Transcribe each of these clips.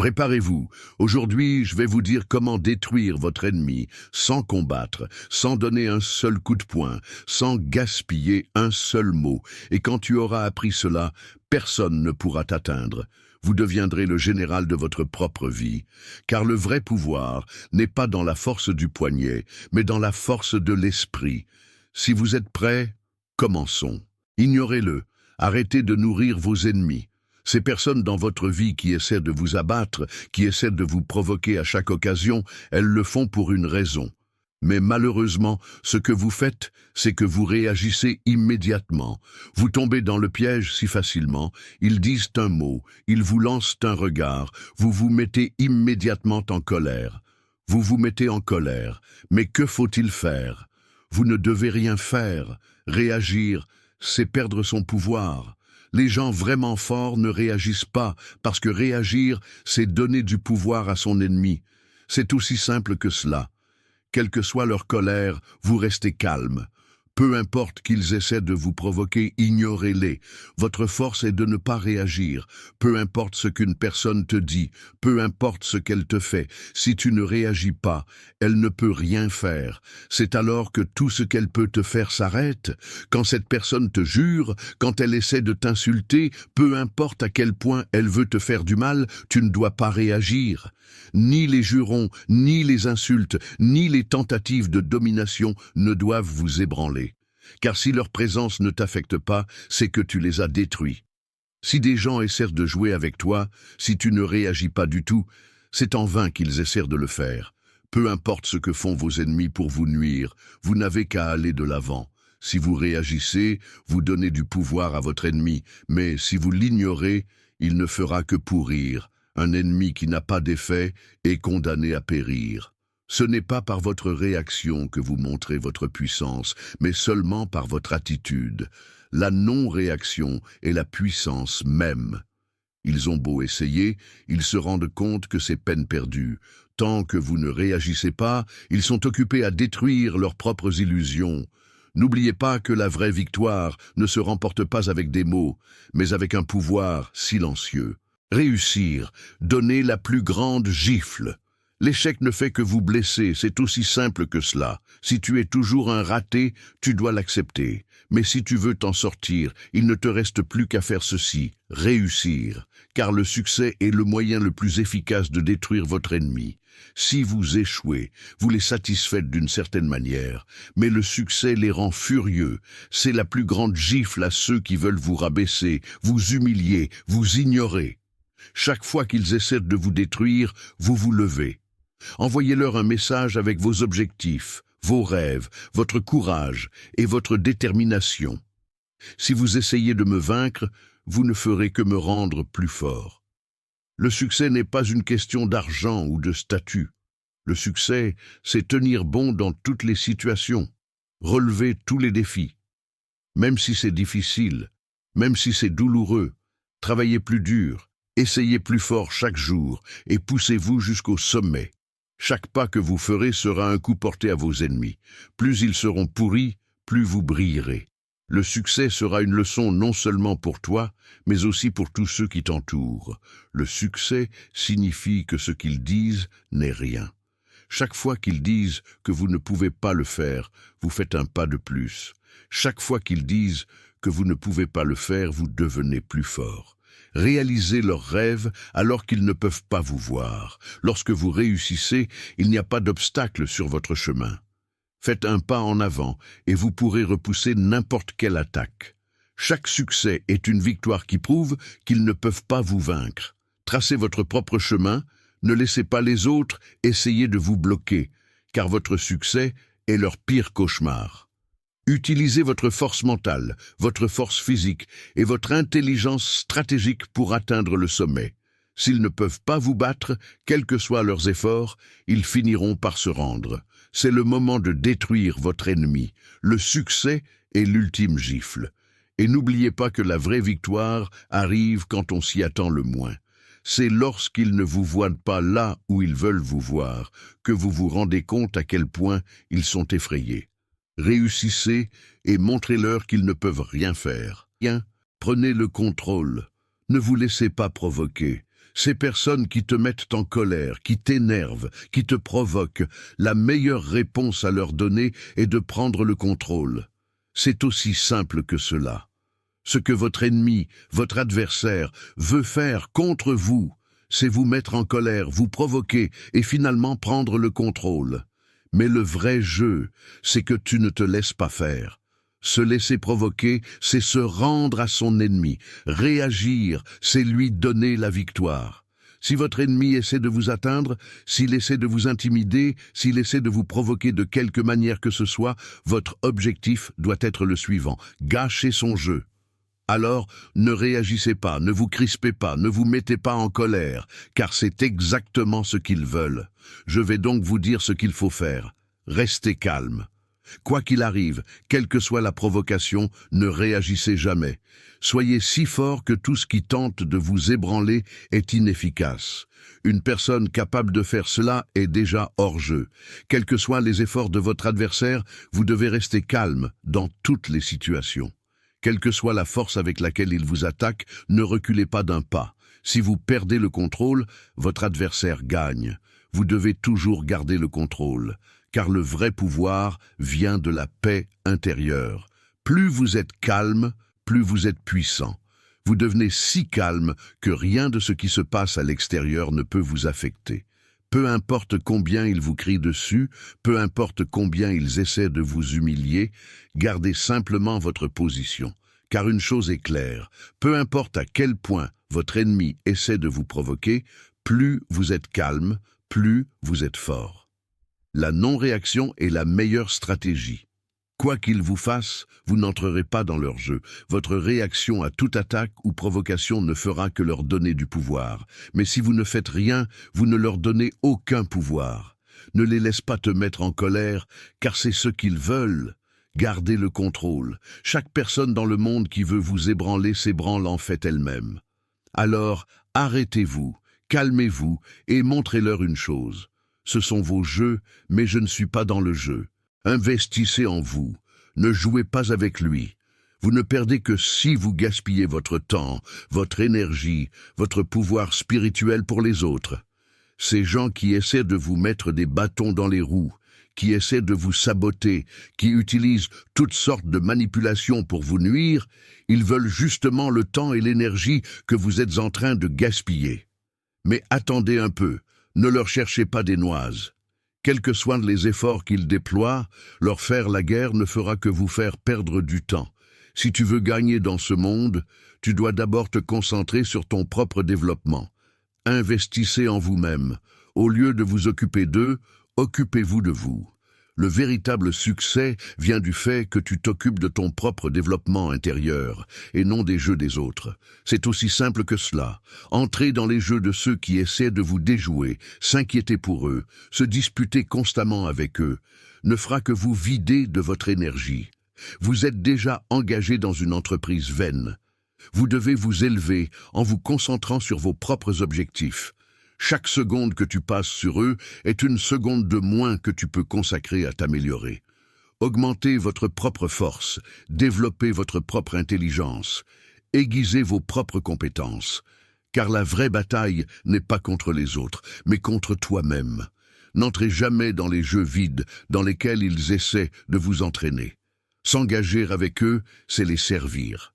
Préparez-vous. Aujourd'hui, je vais vous dire comment détruire votre ennemi sans combattre, sans donner un seul coup de poing, sans gaspiller un seul mot. Et quand tu auras appris cela, personne ne pourra t'atteindre. Vous deviendrez le général de votre propre vie. Car le vrai pouvoir n'est pas dans la force du poignet, mais dans la force de l'esprit. Si vous êtes prêts, commençons. Ignorez-le. Arrêtez de nourrir vos ennemis. Ces personnes dans votre vie qui essaient de vous abattre, qui essaient de vous provoquer à chaque occasion, elles le font pour une raison. Mais malheureusement, ce que vous faites, c'est que vous réagissez immédiatement. Vous tombez dans le piège si facilement. Ils disent un mot, ils vous lancent un regard, vous vous mettez immédiatement en colère. Vous vous mettez en colère. Mais que faut-il faire? Vous ne devez rien faire. Réagir, c'est perdre son pouvoir. Les gens vraiment forts ne réagissent pas, parce que réagir, c'est donner du pouvoir à son ennemi. C'est aussi simple que cela. Quelle que soit leur colère, vous restez calme. Peu importe qu'ils essaient de vous provoquer, ignorez-les. Votre force est de ne pas réagir. Peu importe ce qu'une personne te dit, peu importe ce qu'elle te fait. Si tu ne réagis pas, elle ne peut rien faire. C'est alors que tout ce qu'elle peut te faire s'arrête. Quand cette personne te jure, quand elle essaie de t'insulter, peu importe à quel point elle veut te faire du mal, tu ne dois pas réagir. Ni les jurons, ni les insultes, ni les tentatives de domination ne doivent vous ébranler. Car si leur présence ne t'affecte pas, c'est que tu les as détruits. Si des gens essaient de jouer avec toi, si tu ne réagis pas du tout, c'est en vain qu'ils essaient de le faire. Peu importe ce que font vos ennemis pour vous nuire, vous n'avez qu'à aller de l'avant. Si vous réagissez, vous donnez du pouvoir à votre ennemi, mais si vous l'ignorez, il ne fera que pourrir. Un ennemi qui n'a pas d'effet est condamné à périr. Ce n'est pas par votre réaction que vous montrez votre puissance, mais seulement par votre attitude. La non-réaction est la puissance même. Ils ont beau essayer, ils se rendent compte que c'est peine perdue. Tant que vous ne réagissez pas, ils sont occupés à détruire leurs propres illusions. N'oubliez pas que la vraie victoire ne se remporte pas avec des mots, mais avec un pouvoir silencieux. Réussir, donner la plus grande gifle. L'échec ne fait que vous blesser, c'est aussi simple que cela. Si tu es toujours un raté, tu dois l'accepter. Mais si tu veux t'en sortir, il ne te reste plus qu'à faire ceci, réussir. Car le succès est le moyen le plus efficace de détruire votre ennemi. Si vous échouez, vous les satisfaites d'une certaine manière, mais le succès les rend furieux. C'est la plus grande gifle à ceux qui veulent vous rabaisser, vous humilier, vous ignorer. Chaque fois qu'ils essaient de vous détruire, vous vous levez. Envoyez-leur un message avec vos objectifs, vos rêves, votre courage et votre détermination. Si vous essayez de me vaincre, vous ne ferez que me rendre plus fort. Le succès n'est pas une question d'argent ou de statut. Le succès, c'est tenir bon dans toutes les situations, relever tous les défis. Même si c'est difficile, même si c'est douloureux, travaillez plus dur. Essayez plus fort chaque jour et poussez-vous jusqu'au sommet. Chaque pas que vous ferez sera un coup porté à vos ennemis. Plus ils seront pourris, plus vous brillerez. Le succès sera une leçon non seulement pour toi, mais aussi pour tous ceux qui t'entourent. Le succès signifie que ce qu'ils disent n'est rien. Chaque fois qu'ils disent que vous ne pouvez pas le faire, vous faites un pas de plus. Chaque fois qu'ils disent que vous ne pouvez pas le faire, vous devenez plus fort. Réalisez leurs rêves alors qu'ils ne peuvent pas vous voir. Lorsque vous réussissez, il n'y a pas d'obstacle sur votre chemin. Faites un pas en avant et vous pourrez repousser n'importe quelle attaque. Chaque succès est une victoire qui prouve qu'ils ne peuvent pas vous vaincre. Tracez votre propre chemin, ne laissez pas les autres essayer de vous bloquer, car votre succès est leur pire cauchemar. Utilisez votre force mentale, votre force physique et votre intelligence stratégique pour atteindre le sommet. S'ils ne peuvent pas vous battre, quels que soient leurs efforts, ils finiront par se rendre. C'est le moment de détruire votre ennemi. Le succès est l'ultime gifle. Et n'oubliez pas que la vraie victoire arrive quand on s'y attend le moins. C'est lorsqu'ils ne vous voient pas là où ils veulent vous voir que vous vous rendez compte à quel point ils sont effrayés. Réussissez et montrez-leur qu'ils ne peuvent rien faire. Prenez le contrôle. Ne vous laissez pas provoquer. Ces personnes qui te mettent en colère, qui t'énervent, qui te provoquent, la meilleure réponse à leur donner est de prendre le contrôle. C'est aussi simple que cela. Ce que votre ennemi, votre adversaire, veut faire contre vous, c'est vous mettre en colère, vous provoquer et finalement prendre le contrôle. Mais le vrai jeu, c'est que tu ne te laisses pas faire. Se laisser provoquer, c'est se rendre à son ennemi. Réagir, c'est lui donner la victoire. Si votre ennemi essaie de vous atteindre, s'il essaie de vous intimider, s'il essaie de vous provoquer de quelque manière que ce soit, votre objectif doit être le suivant: gâcher son jeu. Alors, ne réagissez pas, ne vous crispez pas, ne vous mettez pas en colère, car c'est exactement ce qu'ils veulent. Je vais donc vous dire ce qu'il faut faire. Restez calme. Quoi qu'il arrive, quelle que soit la provocation, ne réagissez jamais. Soyez si fort que tout ce qui tente de vous ébranler est inefficace. Une personne capable de faire cela est déjà hors jeu. Quels que soient les efforts de votre adversaire, vous devez rester calme dans toutes les situations. Quelle que soit la force avec laquelle il vous attaque, ne reculez pas d'un pas. Si vous perdez le contrôle, votre adversaire gagne. Vous devez toujours garder le contrôle, car le vrai pouvoir vient de la paix intérieure. Plus vous êtes calme, plus vous êtes puissant. Vous devenez si calme que rien de ce qui se passe à l'extérieur ne peut vous affecter. Peu importe combien ils vous crient dessus, peu importe combien ils essaient de vous humilier, gardez simplement votre position. Car une chose est claire, peu importe à quel point votre ennemi essaie de vous provoquer, plus vous êtes calme, plus vous êtes fort. La non-réaction est la meilleure stratégie. Quoi qu'ils vous fassent, vous n'entrerez pas dans leur jeu. Votre réaction à toute attaque ou provocation ne fera que leur donner du pouvoir. Mais si vous ne faites rien, vous ne leur donnez aucun pouvoir. Ne les laisse pas te mettre en colère, car c'est ce qu'ils veulent. Gardez le contrôle. Chaque personne dans le monde qui veut vous ébranler s'ébranle en fait elle-même. Alors, arrêtez-vous, calmez-vous et montrez-leur une chose. Ce sont vos jeux, mais je ne suis pas dans le jeu. Investissez en vous, ne jouez pas avec lui. Vous ne perdez que si vous gaspillez votre temps, votre énergie, votre pouvoir spirituel pour les autres. Ces gens qui essaient de vous mettre des bâtons dans les roues, qui essaient de vous saboter, qui utilisent toutes sortes de manipulations pour vous nuire, ils veulent justement le temps et l'énergie que vous êtes en train de gaspiller. Mais attendez un peu, ne leur cherchez pas des noises. Quels que soient les efforts qu'ils déploient, leur faire la guerre ne fera que vous faire perdre du temps. Si tu veux gagner dans ce monde, tu dois d'abord te concentrer sur ton propre développement. Investissez en vous-même. Au lieu de vous occuper d'eux, occupez-vous de vous. Le véritable succès vient du fait que tu t'occupes de ton propre développement intérieur et non des jeux des autres. C'est aussi simple que cela. Entrez dans les jeux de ceux qui essaient de vous déjouer, s'inquiéter pour eux, se disputer constamment avec eux, ne fera que vous vider de votre énergie. Vous êtes déjà engagé dans une entreprise vaine. Vous devez vous élever en vous concentrant sur vos propres objectifs. Chaque seconde que tu passes sur eux est une seconde de moins que tu peux consacrer à t'améliorer. Augmentez votre propre force, développez votre propre intelligence, aiguisez vos propres compétences, car la vraie bataille n'est pas contre les autres, mais contre toi-même. N'entrez jamais dans les jeux vides dans lesquels ils essaient de vous entraîner. S'engager avec eux, c'est les servir.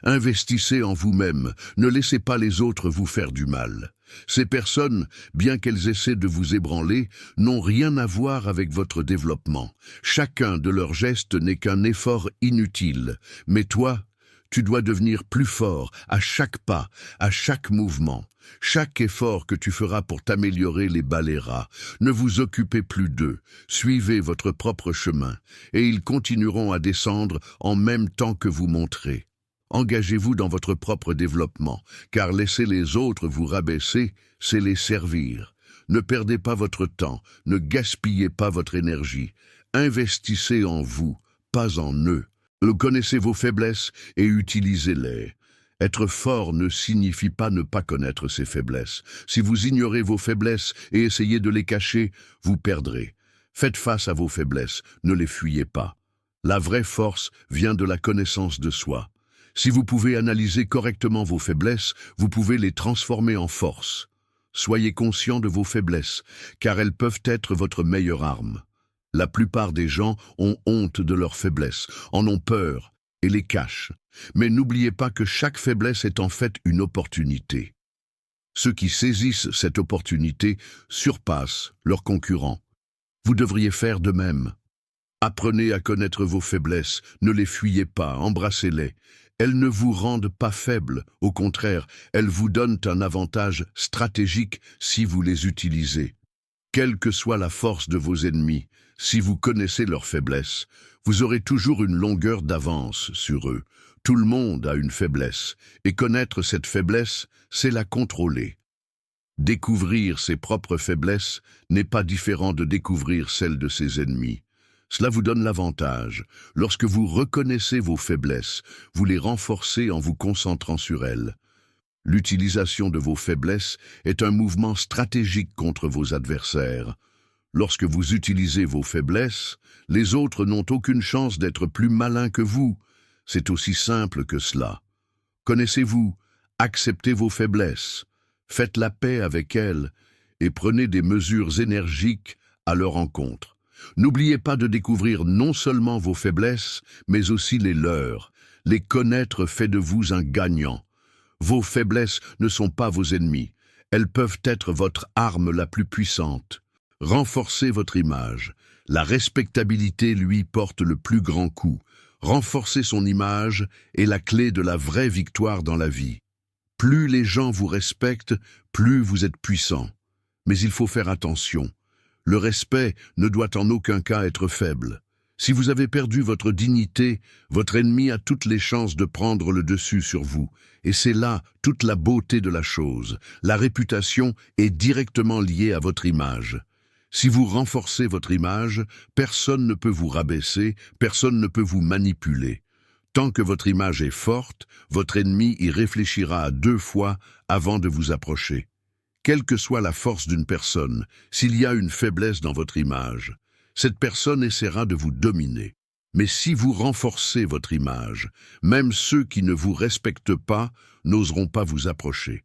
Investissez en vous-même, ne laissez pas les autres vous faire du mal. Ces personnes, bien qu'elles essaient de vous ébranler, n'ont rien à voir avec votre développement. Chacun de leurs gestes n'est qu'un effort inutile. Mais toi, tu dois devenir plus fort à chaque pas, à chaque mouvement. Chaque effort que tu feras pour t'améliorer les balayera. Ne vous occupez plus d'eux. Suivez votre propre chemin, et ils continueront à descendre en même temps que vous monterez. Engagez-vous dans votre propre développement, car laisser les autres vous rabaisser, c'est les servir. Ne perdez pas votre temps, ne gaspillez pas votre énergie. Investissez en vous, pas en eux. Connaissez vos faiblesses et utilisez-les. Être fort ne signifie pas ne pas connaître ses faiblesses. Si vous ignorez vos faiblesses et essayez de les cacher, vous perdrez. Faites face à vos faiblesses, ne les fuyez pas. La vraie force vient de la connaissance de soi. Si vous pouvez analyser correctement vos faiblesses, vous pouvez les transformer en force. Soyez conscient de vos faiblesses, car elles peuvent être votre meilleure arme. La plupart des gens ont honte de leurs faiblesses, en ont peur et les cachent. Mais n'oubliez pas que chaque faiblesse est en fait une opportunité. Ceux qui saisissent cette opportunité surpassent leurs concurrents. Vous devriez faire de même. Apprenez à connaître vos faiblesses, ne les fuyez pas, embrassez-les. Elles ne vous rendent pas faibles, au contraire, elles vous donnent un avantage stratégique si vous les utilisez. Quelle que soit la force de vos ennemis, si vous connaissez leurs faiblesses, vous aurez toujours une longueur d'avance sur eux. Tout le monde a une faiblesse, et connaître cette faiblesse, c'est la contrôler. Découvrir ses propres faiblesses n'est pas différent de découvrir celles de ses ennemis. Cela vous donne l'avantage. Lorsque vous reconnaissez vos faiblesses, vous les renforcez en vous concentrant sur elles. L'utilisation de vos faiblesses est un mouvement stratégique contre vos adversaires. Lorsque vous utilisez vos faiblesses, les autres n'ont aucune chance d'être plus malins que vous. C'est aussi simple que cela. Connaissez-vous, acceptez vos faiblesses, faites la paix avec elles et prenez des mesures énergiques à leur encontre. N'oubliez pas de découvrir non seulement vos faiblesses, mais aussi les leurs. Les connaître fait de vous un gagnant. Vos faiblesses ne sont pas vos ennemis. Elles peuvent être votre arme la plus puissante. Renforcez votre image. La respectabilité, lui, porte le plus grand coup. Renforcer son image est la clé de la vraie victoire dans la vie. Plus les gens vous respectent, plus vous êtes puissant. Mais il faut faire attention. Le respect ne doit en aucun cas être faible. Si vous avez perdu votre dignité, votre ennemi a toutes les chances de prendre le dessus sur vous. Et c'est là toute la beauté de la chose. La réputation est directement liée à votre image. Si vous renforcez votre image, personne ne peut vous rabaisser, personne ne peut vous manipuler. Tant que votre image est forte, votre ennemi y réfléchira à 2 fois avant de vous approcher. Quelle que soit la force d'une personne, s'il y a une faiblesse dans votre image, cette personne essaiera de vous dominer. Mais si vous renforcez votre image, même ceux qui ne vous respectent pas n'oseront pas vous approcher.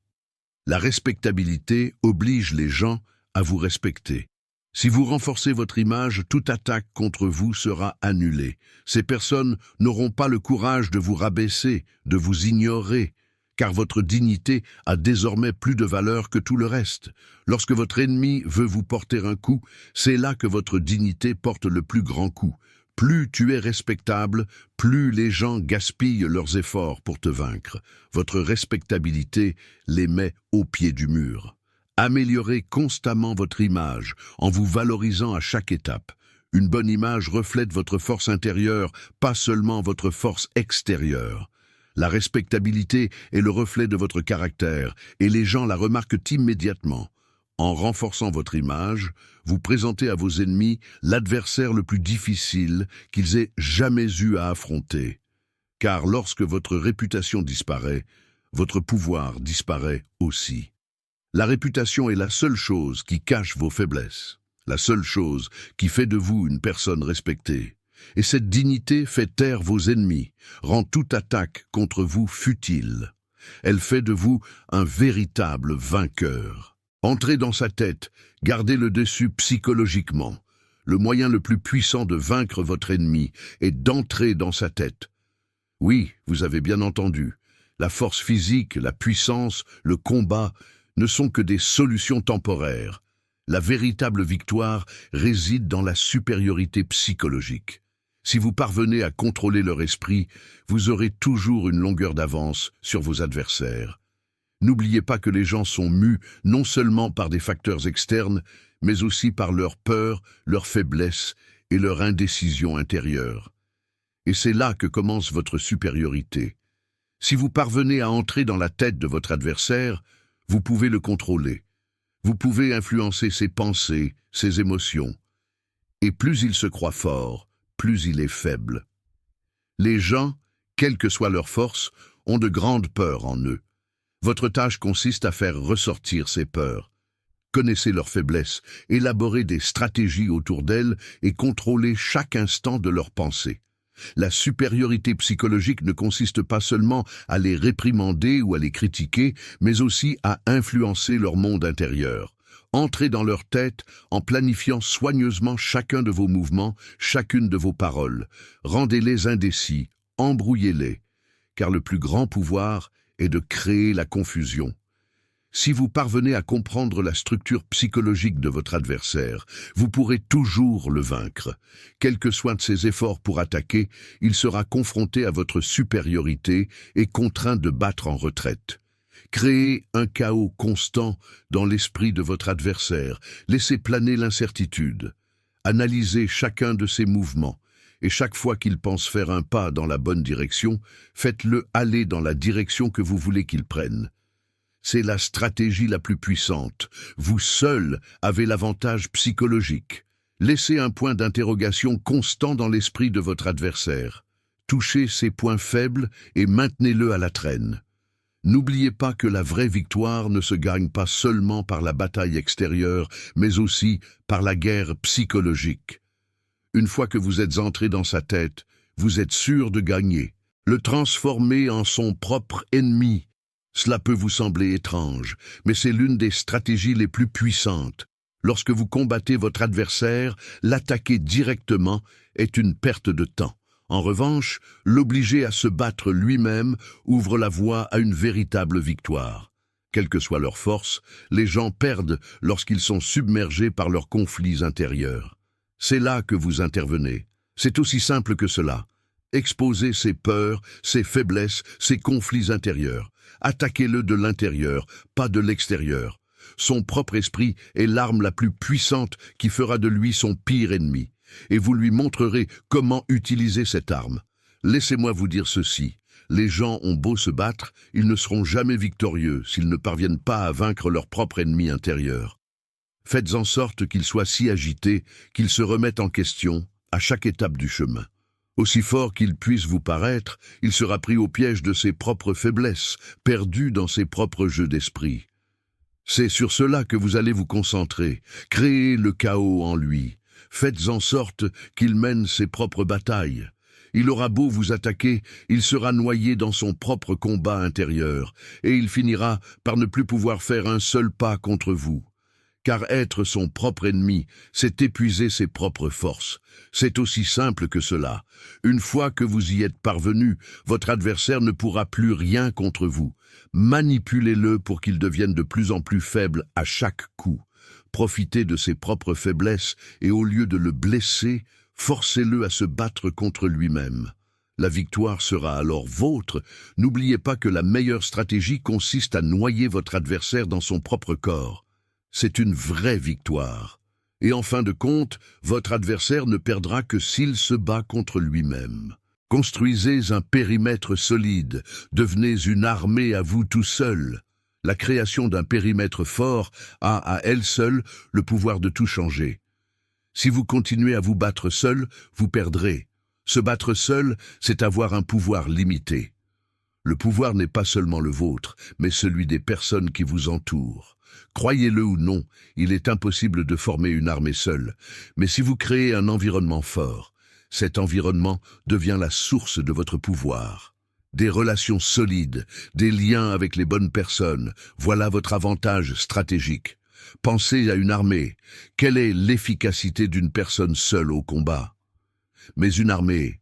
La respectabilité oblige les gens à vous respecter. Si vous renforcez votre image, toute attaque contre vous sera annulée. Ces personnes n'auront pas le courage de vous rabaisser, de vous ignorer, car votre dignité a désormais plus de valeur que tout le reste. Lorsque votre ennemi veut vous porter un coup, c'est là que votre dignité porte le plus grand coup. Plus tu es respectable, plus les gens gaspillent leurs efforts pour te vaincre. Votre respectabilité les met au pied du mur. Améliorez constamment votre image en vous valorisant à chaque étape. Une bonne image reflète votre force intérieure, pas seulement votre force extérieure. La respectabilité est le reflet de votre caractère et les gens la remarquent immédiatement. En renforçant votre image, vous présentez à vos ennemis l'adversaire le plus difficile qu'ils aient jamais eu à affronter. Car lorsque votre réputation disparaît, votre pouvoir disparaît aussi. La réputation est la seule chose qui cache vos faiblesses, la seule chose qui fait de vous une personne respectée. Et cette dignité fait taire vos ennemis, rend toute attaque contre vous futile. Elle fait de vous un véritable vainqueur. Entrez dans sa tête, gardez le dessus psychologiquement. Le moyen le plus puissant de vaincre votre ennemi est d'entrer dans sa tête. Oui, vous avez bien entendu, la force physique, la puissance, le combat ne sont que des solutions temporaires. La véritable victoire réside dans la supériorité psychologique. Si vous parvenez à contrôler leur esprit, vous aurez toujours une longueur d'avance sur vos adversaires. N'oubliez pas que les gens sont mus non seulement par des facteurs externes, mais aussi par leur peur, leur faiblesse et leur indécision intérieure. Et c'est là que commence votre supériorité. Si vous parvenez à entrer dans la tête de votre adversaire, vous pouvez le contrôler. Vous pouvez influencer ses pensées, ses émotions. Et plus il se croit fort, plus il est faible. Les gens, quelle que soit leur force, ont de grandes peurs en eux. Votre tâche consiste à faire ressortir ces peurs. Connaissez leurs faiblesses, élaborez des stratégies autour d'elles et contrôlez chaque instant de leurs pensées. La supériorité psychologique ne consiste pas seulement à les réprimander ou à les critiquer, mais aussi à influencer leur monde intérieur. Entrez dans leur tête en planifiant soigneusement chacun de vos mouvements, chacune de vos paroles. Rendez-les indécis, embrouillez-les, car le plus grand pouvoir est de créer la confusion. Si vous parvenez à comprendre la structure psychologique de votre adversaire, vous pourrez toujours le vaincre. Quels que soient ses efforts pour attaquer, il sera confronté à votre supériorité et contraint de battre en retraite. Créez un chaos constant dans l'esprit de votre adversaire. Laissez planer l'incertitude. Analysez chacun de ses mouvements. Et chaque fois qu'il pense faire un pas dans la bonne direction, faites-le aller dans la direction que vous voulez qu'il prenne. C'est la stratégie la plus puissante. Vous seul avez l'avantage psychologique. Laissez un point d'interrogation constant dans l'esprit de votre adversaire. Touchez ses points faibles et maintenez-le à la traîne. N'oubliez pas que la vraie victoire ne se gagne pas seulement par la bataille extérieure, mais aussi par la guerre psychologique. Une fois que vous êtes entré dans sa tête, vous êtes sûr de gagner. Le transformer en son propre ennemi. Cela peut vous sembler étrange, mais c'est l'une des stratégies les plus puissantes. Lorsque vous combattez votre adversaire, l'attaquer directement est une perte de temps. En revanche, l'obliger à se battre lui-même ouvre la voie à une véritable victoire. Quelle que soit leur force, les gens perdent lorsqu'ils sont submergés par leurs conflits intérieurs. C'est là que vous intervenez. C'est aussi simple que cela. Exposez ses peurs, ses faiblesses, ses conflits intérieurs. Attaquez-le de l'intérieur, pas de l'extérieur. Son propre esprit est l'arme la plus puissante qui fera de lui son pire ennemi. Et vous lui montrerez comment utiliser cette arme. Laissez-moi vous dire ceci. Les gens ont beau se battre, ils ne seront jamais victorieux s'ils ne parviennent pas à vaincre leur propre ennemi intérieur. Faites en sorte qu'il soit si agité qu'il se remette en question à chaque étape du chemin. Aussi fort qu'il puisse vous paraître, il sera pris au piège de ses propres faiblesses, perdu dans ses propres jeux d'esprit. C'est sur cela que vous allez vous concentrer, créer le chaos en lui. Faites en sorte qu'il mène ses propres batailles. Il aura beau vous attaquer, il sera noyé dans son propre combat intérieur, et il finira par ne plus pouvoir faire un seul pas contre vous. Car être son propre ennemi, c'est épuiser ses propres forces. C'est aussi simple que cela. Une fois que vous y êtes parvenu, votre adversaire ne pourra plus rien contre vous. Manipulez-le pour qu'il devienne de plus en plus faible à chaque coup. Profitez de ses propres faiblesses et au lieu de le blesser, forcez-le à se battre contre lui-même. La victoire sera alors vôtre. N'oubliez pas que la meilleure stratégie consiste à noyer votre adversaire dans son propre corps. C'est une vraie victoire. Et en fin de compte, votre adversaire ne perdra que s'il se bat contre lui-même. Construisez un périmètre solide, devenez une armée à vous tout seul. La création d'un périmètre fort a à elle seule le pouvoir de tout changer. Si vous continuez à vous battre seul, vous perdrez. Se battre seul, c'est avoir un pouvoir limité. Le pouvoir n'est pas seulement le vôtre, mais celui des personnes qui vous entourent. Croyez-le ou non, il est impossible de former une armée seule. Mais si vous créez un environnement fort, cet environnement devient la source de votre pouvoir. Des relations solides, des liens avec les bonnes personnes, voilà votre avantage stratégique. Pensez à une armée. Quelle est l'efficacité d'une personne seule au combat? Mais une armée,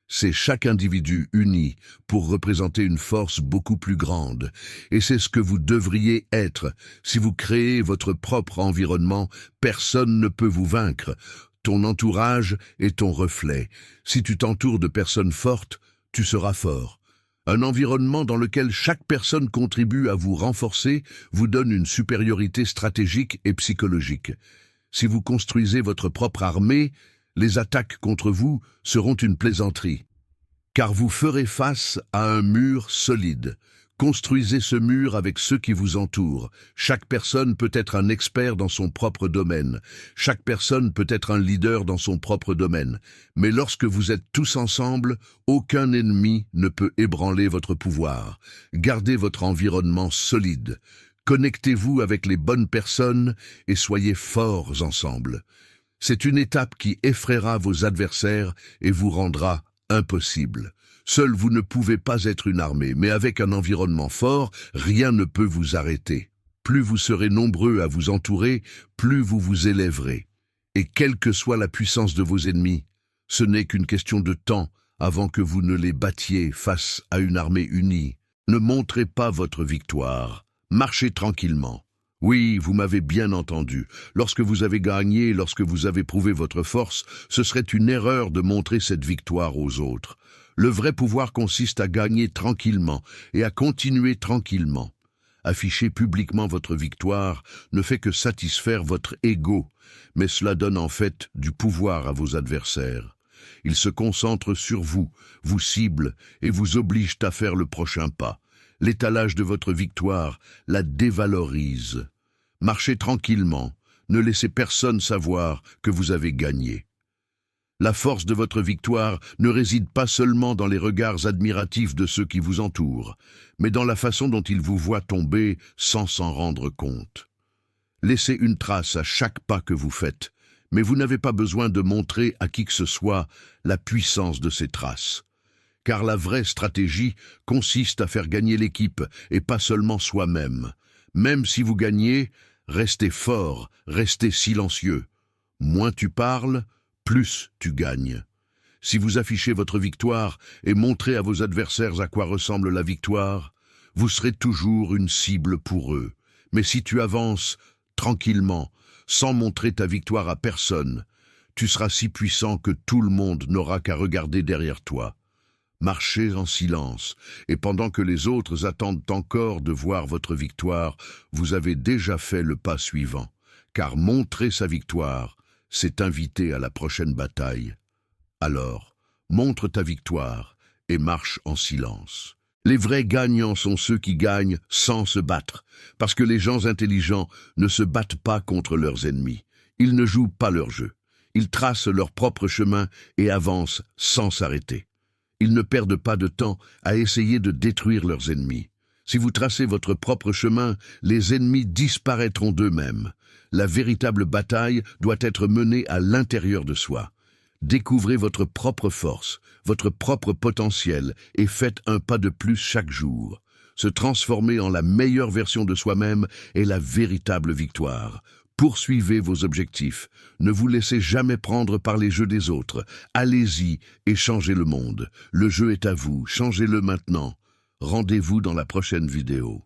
c'est chaque individu uni pour représenter une force beaucoup plus grande. Et c'est ce que vous devriez être. Si vous créez votre propre environnement, personne ne peut vous vaincre. Ton entourage est ton reflet. Si tu t'entoures de personnes fortes, tu seras fort. Un environnement dans lequel chaque personne contribue à vous renforcer vous donne une supériorité stratégique et psychologique. Si vous construisez votre propre armée, les attaques contre vous seront une plaisanterie. Car vous ferez face à un mur solide. Construisez ce mur avec ceux qui vous entourent. Chaque personne peut être un expert dans son propre domaine. Chaque personne peut être un leader dans son propre domaine. Mais lorsque vous êtes tous ensemble, aucun ennemi ne peut ébranler votre pouvoir. Gardez votre environnement solide. Connectez-vous avec les bonnes personnes et soyez forts ensemble. C'est une étape qui effraiera vos adversaires et vous rendra Impossible. Seul vous ne pouvez pas être une armée, mais avec un environnement fort, rien ne peut vous arrêter. Plus vous serez nombreux à vous entourer, plus vous vous élèverez. Et quelle que soit la puissance de vos ennemis, ce n'est qu'une question de temps avant que vous ne les battiez face à une armée unie. Ne montrez pas votre victoire. Marchez tranquillement. Oui, vous m'avez bien entendu. Lorsque vous avez gagné, lorsque vous avez prouvé votre force, ce serait une erreur de montrer cette victoire aux autres. Le vrai pouvoir consiste à gagner tranquillement et à continuer tranquillement. Afficher publiquement votre victoire ne fait que satisfaire votre ego, mais cela donne en fait du pouvoir à vos adversaires. Ils se concentrent sur vous, vous ciblent et vous obligent à faire le prochain pas. L'étalage de votre victoire la dévalorise. Marchez tranquillement, ne laissez personne savoir que vous avez gagné. La force de votre victoire ne réside pas seulement dans les regards admiratifs de ceux qui vous entourent, mais dans la façon dont ils vous voient tomber sans s'en rendre compte. Laissez une trace à chaque pas que vous faites, mais vous n'avez pas besoin de montrer à qui que ce soit la puissance de ces traces. Car la vraie stratégie consiste à faire gagner l'équipe et pas seulement soi-même. Même si vous gagnez, restez fort, restez silencieux. Moins tu parles, plus tu gagnes. Si vous affichez votre victoire et montrez à vos adversaires à quoi ressemble la victoire, vous serez toujours une cible pour eux. Mais si tu avances tranquillement, sans montrer ta victoire à personne, tu seras si puissant que tout le monde n'aura qu'à regarder derrière toi. Marchez en silence, et pendant que les autres attendent encore de voir votre victoire, vous avez déjà fait le pas suivant, car montrer sa victoire, c'est inviter à la prochaine bataille. Alors, montre ta victoire et marche en silence. Les vrais gagnants sont ceux qui gagnent sans se battre, parce que les gens intelligents ne se battent pas contre leurs ennemis. Ils ne jouent pas leur jeu. Ils tracent leur propre chemin et avancent sans s'arrêter. Ils ne perdent pas de temps à essayer de détruire leurs ennemis. Si vous tracez votre propre chemin, les ennemis disparaîtront d'eux-mêmes. La véritable bataille doit être menée à l'intérieur de soi. Découvrez votre propre force, votre propre potentiel et faites un pas de plus chaque jour. Se transformer en la meilleure version de soi-même est la véritable victoire. Poursuivez vos objectifs. Ne vous laissez jamais prendre par les jeux des autres. Allez-y et changez le monde. Le jeu est à vous. Changez-le maintenant. Rendez-vous dans la prochaine vidéo.